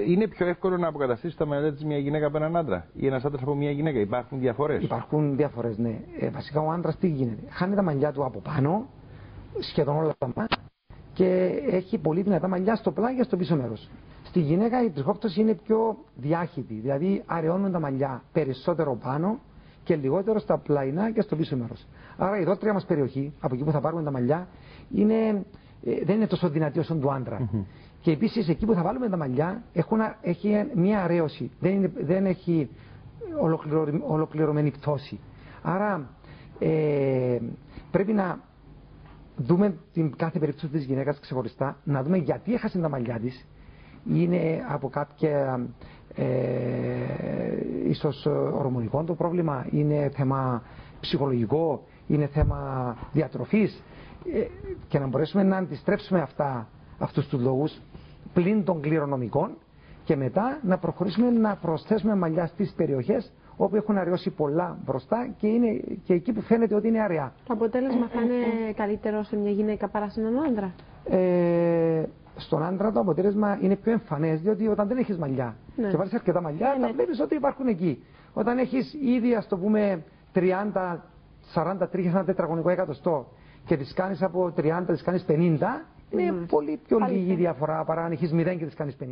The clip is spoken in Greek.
Είναι πιο εύκολο να αποκαταστήσει τα μαλλιά της μια γυναίκα από έναν άντρα ή ένας άντρας από μια γυναίκα? Υπάρχουν διαφορές? Υπάρχουν διαφορές, ναι. Βασικά ο άντρας τι γίνεται? Χάνει τα μαλλιά του από πάνω, σχεδόν όλα τα μαλλιά, και έχει πολύ δυνατά μαλλιά στο πλάι και στο πίσω μέρος. Στη γυναίκα η τριχόπτωση είναι πιο διάχυτη, δηλαδή αραιώνουν τα μαλλιά περισσότερο πάνω και λιγότερο στα πλαϊνά και στο πίσω μέρος. Άρα η δόντρια μας περιοχή, από εκεί που θα πάρουμε τα μαλλιά, δεν είναι τόσο δυνατή όσο του άντρα. Και επίσης εκεί που θα βάλουμε τα μαλλιά έχει μια αρέωση, δεν έχει ολοκληρωμένη πτώση. Άρα πρέπει να δούμε την κάθε περίπτωση της γυναίκας ξεχωριστά, να δούμε γιατί έχασε τα μαλλιά της. Είναι από κάποια ίσως ορμονικό το πρόβλημα, είναι θέμα ψυχολογικό, είναι θέμα διατροφής, και να μπορέσουμε να αντιστρέψουμε αυτούς τους λόγους πλην των κληρονομικών και μετά να προχωρήσουμε να προσθέσουμε μαλλιά στις περιοχές όπου έχουν αραιώσει πολλά μπροστά και είναι και εκεί που φαίνεται ότι είναι αραιά. Το αποτέλεσμα θα είναι καλύτερο σε μια γυναίκα παρά σε έναν άντρα? Στον άντρα το αποτέλεσμα είναι πιο εμφανές, διότι όταν δεν έχεις μαλλιά και βάλεις αρκετά μαλλιά, τα βλέπεις ότι υπάρχουν εκεί. Όταν έχεις ήδη, ας το πούμε, 30-40 τρίχες ένα τετραγωνικό εκατοστό και τις κάνεις από 30, τις κάνεις 50, είναι πολύ πιο λίγη διαφορά παρά αν έχεις 0 και τις κάνεις 50.